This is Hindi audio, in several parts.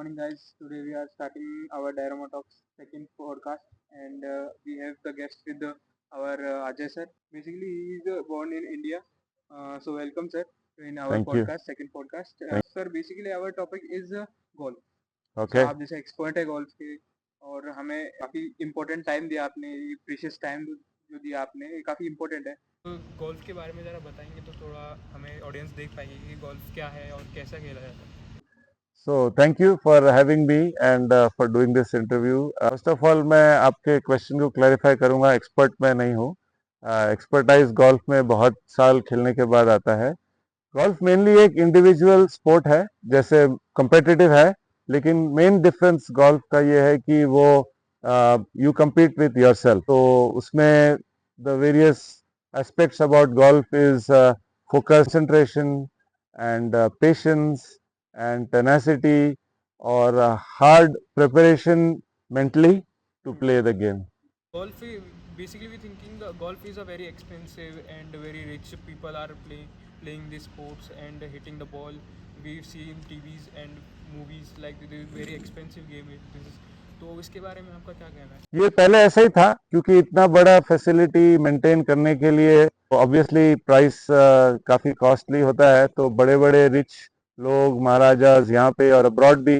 morning, guys. Today we are starting our Diorama Talks second podcast, and we have the guest with our Ajay sir. Basically, he is born in India. So welcome, sir, in our Thank you. second podcast. Sir, basically our topic is golf. So Okay. आप जैसे एक्सपर्ट है गोल्फ के और हमें काफी इम्पोर्टेंट टाइम दिया आपने, प्रीशियस टाइम जो दिया आपने, ये काफी इम्पोर्टेंट है. तो गोल्फ के बारे में ज़रा बताएंगे तो थोड़ा हमें ऑडियंस देख पाएगी कि गोल्फ क्या है और कैसा खेला जाता है. So thank you for having me and for doing this interview. First of all, मैं आपके क्वेश्चन को क्लैरिफाई करूंगा. एक्सपर्ट मैं नहीं हूँ. एक्सपर्टाइज गोल्फ में बहुत साल खेलने के बाद आता है. गोल्फ मेनली एक इंडिविजुअल स्पोर्ट है, जैसे कम्पिटिटिव है, लेकिन मेन डिफरेंस गोल्फ का ये है कि वो यू compete विथ योरसेल्फ. तो उसमें the various aspects about golf is focus, concentration and patience and tenacity or hard preparation mentally to play the game. Golf, basically we thinking the golf is a very expensive and very rich people are playing these sports and hitting the ball. We've seen TVs and movies like this is very expensive game. तो इसके बारे में आपका क्या कहना है? ये पहले ऐसा ही था, क्योंकि इतना बड़ा फैसिलिटी मेंटेन करने के लिए ऑब्वियसली प्राइस काफी कॉस्टली होता है. तो बड़े बड़े रिच लोग, महाराजाज यहाँ पे और अब्रॉड भी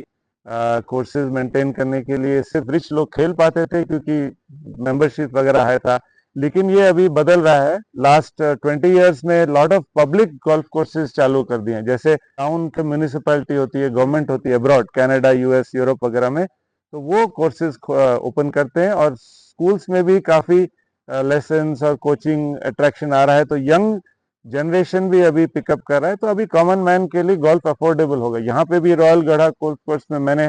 कोर्सेज मेंटेन करने के लिए सिर्फ रिच लोग खेल पाते थे, क्योंकि मेंबरशिप वगैरह है था. लेकिन ये अभी बदल रहा है. लास्ट 20 इयर्स में lot of public golf courses चालू कर दिए हैं. जैसे टाउन के म्यूनिसिपैलिटी होती है, गवर्नमेंट होती है अब्रॉड, कनाडा, यूएस, यूरोप वगैरह में, तो वो कोर्सेज ओपन करते हैं. और स्कूल्स में भी काफी लेसन्स और कोचिंग अट्रैक्शन आ रहा है. तो यंग जनरेशन भी अभी पिकअप कर रहा है. तो अभी कॉमन मैन के लिए गोल्फ अफोर्डेबल होगा. यहाँ पे भी रॉयल गढ़ा गोल्फ कोर्स में मैंने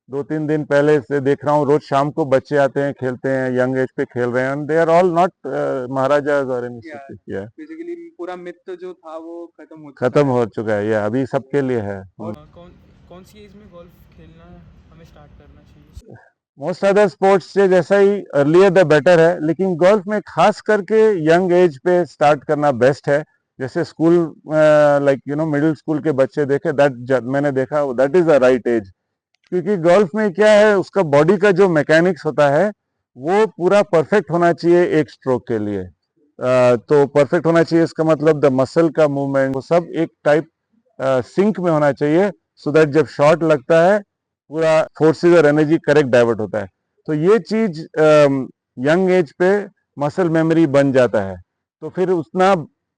2-3 दिन पहले से देख रहा हूँ, रोज शाम को बच्चे आते हैं, खेलते हैं, यंग एज पे खेल रहे हैं. They are all not Maharaja's और बेसिकली पूरा मिथ जो था वो खत्म हो चुका है. ये अभी सबके लिए है. कौन सी एज में गोल्फ खेलना हमें स्टार्ट करना चाहिए? मोस्ट अदर स्पोर्ट्स से जैसा ही अर्लियर द बेटर है, लेकिन गोल्फ में खास करके यंग एज पे स्टार्ट करना बेस्ट है. जैसे स्कूल लाइक मिडिल स्कूल के बच्चे देखे, दैट मैंने देखा, that is the right edge. क्योंकि गोल्फ में क्या है, उसका बॉडी का जो मैकेनिक्स होता है वो पूरा परफेक्ट होना चाहिए एक स्ट्रोक के लिए. तो परफेक्ट होना चाहिए, इसका मतलब द मसल का मूवमेंट वो सब एक टाइप सिंक में होना चाहिए, सो दैट जब शॉट लगता है पूरा फोर्सेस और एनर्जी करेक्ट डाइवर्ट होता है. तो ये चीज यंग एज पे मसल मेमोरी बन जाता है. तो फिर उतना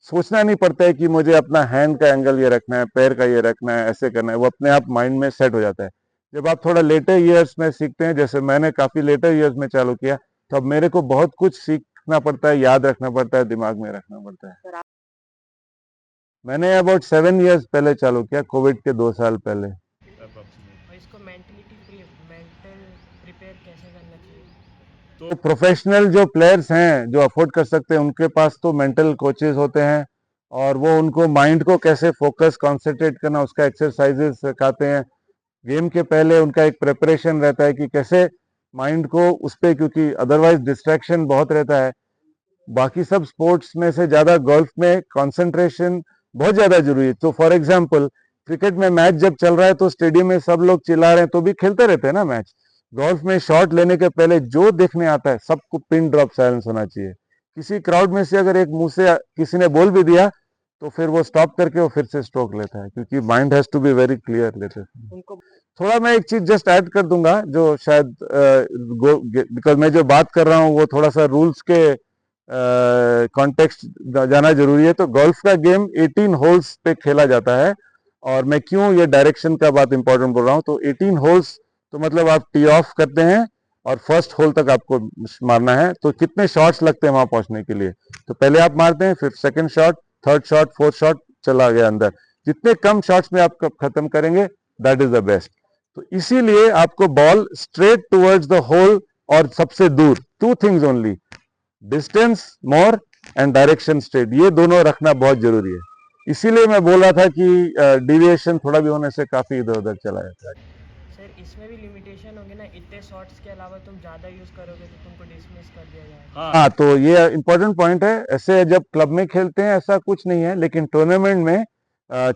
सोचना नहीं पड़ता है कि मुझे अपना हैंड का एंगल ये रखना है, पैर का ये रखना है, ऐसे करना है. वो अपने आप माइंड में सेट हो जाता है. जब आप थोड़ा लेटर ईयर्स में सीखते हैं, जैसे मैंने काफी लेटर ईयर्स में चालू किया, तो अब मेरे को बहुत कुछ सीखना पड़ता है, याद रखना पड़ता है, दिमाग में रखना पड़ता है. मैंने अबाउट 7 इयर्स पहले चालू किया, कोविड के 2 साल पहले. इसको मेंटल प्रिपेयर कैसे करना चाहिए? तो प्रोफेशनल जो प्लेयर्स हैं, जो अफोर्ड कर सकते हैं, उनके पास तो मेंटल कोचेस होते हैं, और वो उनको माइंड को कैसे फोकस कंसंट्रेट करना, उसका एक्सरसाइजेस सिखाते हैं. गेम के पहले उनका एक प्रिपरेशन रहता है कि कैसे माइंड को उस पर, क्योंकि अदरवाइज डिस्ट्रैक्शन बहुत रहता है. बाकी सब स्पोर्ट्स में से ज्यादा गोल्फ में कंसंट्रेशन बहुत ज्यादा जरूरी है. तो फॉर एग्जांपल क्रिकेट में मैच जब चल रहा है तो स्टेडियम में सब लोग चिल्ला रहे हैं तो भी खेलते रहते हैं ना मैच. गोल्फ में शॉट लेने के पहले जो देखने आता है सबको पिन ड्रॉप साइलेंस होना चाहिए. किसी क्राउड में से अगर एक मुंह से किसी ने बोल भी दिया तो फिर वो स्टॉप करके वो फिर से स्ट्रोक लेता है, क्योंकि mind has to be very clear लेते हैं. थोड़ा मैं एक चीज जस्ट ऐड कर दूंगा, जो शायद बिकॉज मैं जो बात कर रहा हूँ वो थोड़ा सा रूल्स के कॉन्टेक्स्ट जाना जरूरी है. तो गोल्फ का गेम 18 होल्स पे खेला जाता है. और मैं क्यों ये डायरेक्शन का बात इंपॉर्टेंट बोल रहा हूँ, तो 18 होल्स तो मतलब आप टी ऑफ करते हैं और फर्स्ट होल तक आपको मारना है. तो कितने शॉट्स लगते हैं वहां पहुंचने के लिए, तो पहले आप मारते हैं, फिर second shot, third shot, fourth shot, चला गया अंदर. जितने कम शॉट्स में आप खत्म करेंगे दैट इज द बेस्ट. तो इसीलिए आपको ball straight towards the hole और सबसे दूर, 2 things only, distance more and direction straight, ये दोनों रखना बहुत जरूरी है. इसीलिए मैं बोल रहा था कि डिविएशन थोड़ा भी होने से काफी इधर उधर चला जाता है. सर इसमें भी लिमिटेशन होगी ना, इतने शॉट्स के अलावा तुम ज्यादा यूज करोगे तो तुमको डिसमिस कर दिया जाएगा. हाँ, तो ये इंपॉर्टेंट पॉइंट है. ऐसे जब क्लब में खेलते हैं ऐसा कुछ नहीं है, लेकिन टूर्नामेंट में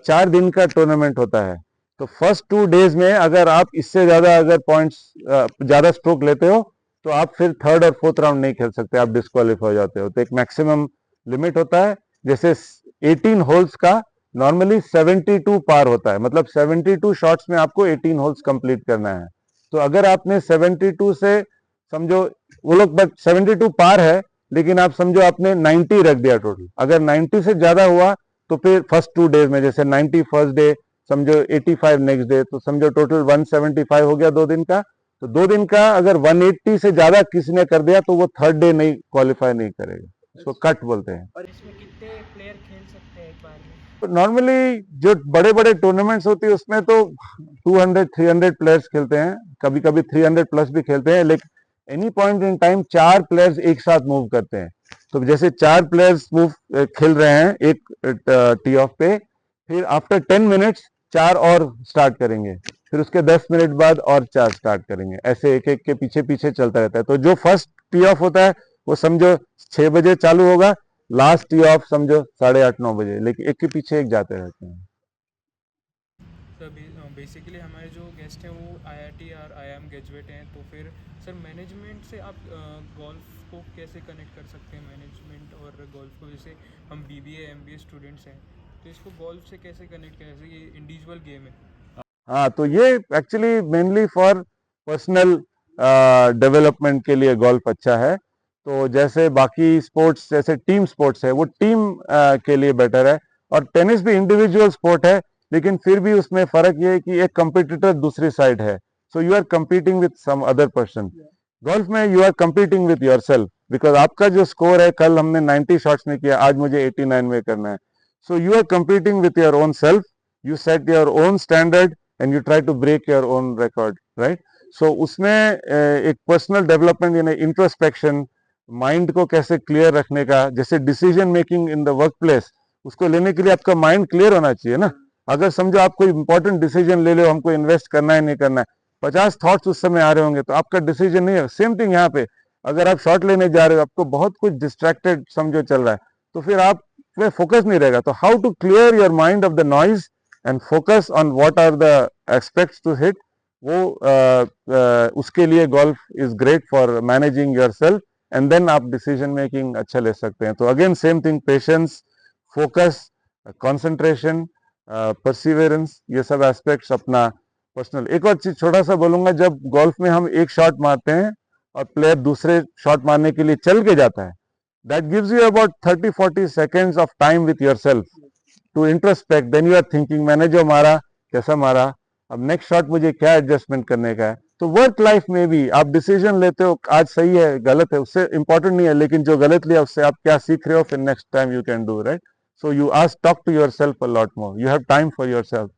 4 दिन का टूर्नामेंट होता है. तो फर्स्ट 2 डेज में अगर आप इससे ज्यादा अगर पॉइंट्स ज्यादा स्ट्रोक लेते हो तो आप फिर थर्ड और फोर्थ राउंड नहीं खेल सकते, आप डिस्क्वालीफाई हो जाते हो। तो एक मैक्सिमम लिमिट होता है, जैसे 18 होल्स का नॉर्मली 72 पार होता है, मतलब 72 शॉट्स में आपको 18 होल्स कंप्लीट करना है। तो अगर आपने 72 से समझो, वो लोग बट 72 पार है, लेकिन आप समझो आपने 90 रख दिया टोटल, अगर 90 से ज्यादा हुआ तो फिर फर्स्ट 2 डेज में जैसे 90 फर्स्ट डे, समझो 85 नेक्स्ट डे, तो समझो टोटल 175 हो गया 2 दिन का। तो 2 दिन का अगर 180 से ज्यादा किसी ने कर दिया तो वो थर्ड डे नहीं क्वालिफाई नहीं करेगा, इसको कट बोलते हैं। और इसमें कितने प्लेयर खेल सकते हैं एक बार में? तो नॉर्मली जो बड़े बड़े टूर्नामेंट्स होती है उसमें तो 200-300 प्लेयर्स खेलते हैं, कभी कभी 300 प्लस भी खेलते हैं, लेकिन any point in time 4 players एक साथ मूव करते हैं। तो जैसे 4 प्लेयर्स मूव खेल रहे हैं एक टी ऑफ पे, फिर आफ्टर 10 मिनट्स 4 और स्टार्ट करेंगे, फिर उसके 10 मिनट बाद और 4 स्टार्ट करेंगे, ऐसे एक एक के पीछे पीछे चलता रहता है। तो जो फर्स्ट टी ऑफ होता है वो समझो 6 बजे चालू होगा, लास्ट टी ऑफ समझो 8:30-9 बजे, लेकिन एक के पीछे एक जाते रहते हैं। सर बेसिकली हमारे जो गेस्ट हैं वो आईआईटी और आईआईएम ग्रेजुएट हैं, तो फिर सर मैनेजमेंट से आप गोल्फ को कैसे कनेक्ट कर सकते हैं, मैनेजमेंट और गोल्फ को? जैसे हम बीबीए एमबीए स्टूडेंट्स हैं, तो इसको गोल्फ से कैसे कनेक्ट करें? जैसे ये इंडिविजुअल गेम है। हाँ, तो ये actually mainly for personal development के लिए गोल्फ अच्छा है। तो जैसे बाकी स्पोर्ट्स जैसे टीम स्पोर्ट्स है वो टीम के लिए बेटर है, और टेनिस भी इंडिविजुअल स्पोर्ट है, लेकिन फिर भी उसमें फर्क ये है कि एक कंपटीटर दूसरी साइड है, so you are competing with some other person. Golf में you are competing with yourself, because आपका जो स्कोर है, कल हमने 90 शॉट्स में किया, आज मुझे 89 में करना है, so you are competing with your own self, you set your own standard and you try to break your own record, right? So उसमें एक पर्सनल डेवलपमेंट यानी इंट्रोस्पेक्शन, माइंड को कैसे क्लियर रखने का, जैसे decision making in the work place, उसको लेने के लिए आपका माइंड क्लियर होना चाहिए ना। अगर समझो आप कोई इंपॉर्टेंट डिसीजन ले लो, हमको इन्वेस्ट करना है नहीं करना है, 50 थॉट्स उस समय आ रहे होंगे, तो आपका डिसीजन नहीं है। सेम थिंग यहाँ पे, अगर आप शॉट लेने जा रहे हो, आपको बहुत कुछ डिस्ट्रैक्टेड समझो चल रहा है, तो फिर आप पे फोकस नहीं रहेगा। तो how to clear your mind of the noise and focus on what are the aspects to hit, वो उसके लिए golf is great for managing yourself, and then आप decision making अच्छा ले सकते हैं। तो again same thing, patience, focus, concentration, perseverance, ये सब aspects अपना पर्सनल। एक और चीज छोटा सा बोलूंगा, जब गोल्फ में हम एक शॉट मारते हैं और प्लेयर दूसरे शॉट मारने के लिए चल के जाता है, that gives you about 30-40 seconds of time with yourself to introspect, then you are thinking मैंने जो मारा कैसा मारा, अब नेक्स्ट शॉट मुझे क्या एडजस्टमेंट करने का है। तो वर्क लाइफ में भी आप डिसीजन लेते हो, आज सही है गलत है उससे इंपॉर्टेंट नहीं है, लेकिन जो गलत लिया उससे आप क्या सीख रहे हो, फिर next time you can do, right? So you ask talk to yourself a lot more, you have time for yourself.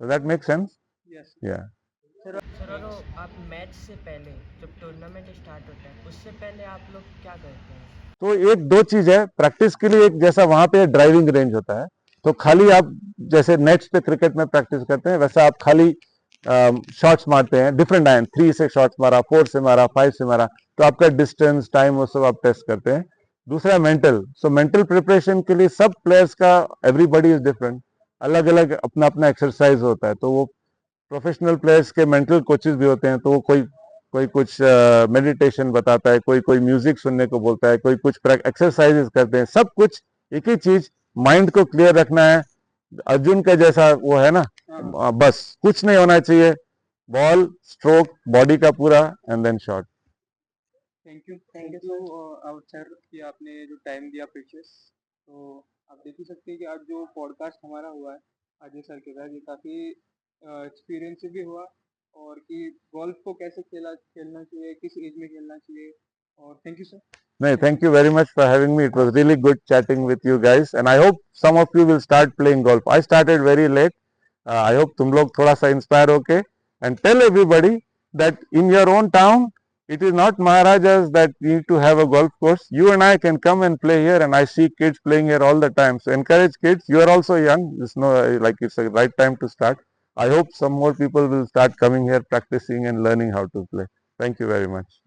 Does that make sense? Yes yeah sir. और आप मैच से पहले जब टूर्नामेंट स्टार्ट होता है उससे पहले आप लोग क्या करते हैं? तो एक दो चीज है प्रैक्टिस के लिए, एक जैसा वहां पे ड्राइविंग रेंज होता है, तो खाली आप जैसे नेट्स पे क्रिकेट में प्रैक्टिस करते हैं, वैसा आप खाली शॉट्स मारते हैं, डिफरेंट आयन 3 से शॉट्स मारा, 4 से मारा, 5 से मारा, तो आपका डिस्टेंस टाइम वो सब आप टेस्ट करते हैं। दूसरा मेंटल, सो मेंटल प्रिपरेशन के लिए सब प्लेयर्स का एवरीबॉडी इज डिफरेंट, अलग अलग अपना अपना एक्सरसाइज होता है। तो वो प्रोफेशनल प्लेयर्स के मेंटल कोचेस भी होते हैं, तो वो कोई कोई कुछ मेडिटेशन बताता है, कोई कोई म्यूजिक सुनने को बोलता है, कोई कुछ एक्सरसाइजेस करते हैं, सब कुछ एक ही चीज, माइंड को क्लियर रखना है। अर्जुन का जैसा वो है ना, बस कुछ नहीं होना चाहिए, बॉल स्ट्रोक बॉडी का पूरा and then shot. Thank you so sir कि आपने जो टाइम दिया प्रीशियस। तो आप देख ही सकते हैं कि आज जो पॉडकास्ट हमारा हुआ है अजय सर के साथ, ये काफ़ी एक्सपीरियंस भी हुआ, और कि गोल्फ को कैसे खेलना चाहिए, किस एज में खेलना चाहिए। और thank you sir. No, thank you very much for having me. It was really good chatting with you guys, and I hope some of you will start playing golf. I started very late. I hope तुम लोग थोड़ा सा inspire होके and tell everybody that in your own town, it is not Maharajas that need to have a golf course. You and I can come and play here, and I see kids playing here all the time. So encourage kids. You are also young. It's no like it's a right time to start. I hope some more people will start coming here, practicing and learning how to play. Thank you very much.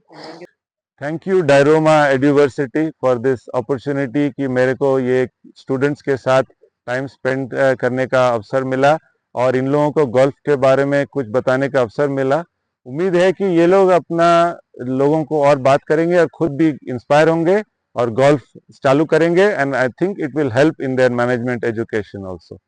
Thank you डायरोमा एड्यूवर्सिटी फॉर दिस अपॉर्चुनिटी कि मेरे को ये स्टूडेंट्स के साथ टाइम स्पेंड करने का अवसर मिला, और इन लोगों को गोल्फ के बारे में कुछ बताने का अवसर मिला। उम्मीद है कि ये लोग अपना लोगों को और बात करेंगे और खुद भी इंस्पायर होंगे और गोल्फ चालू करेंगे, and I think it will help in their management education also.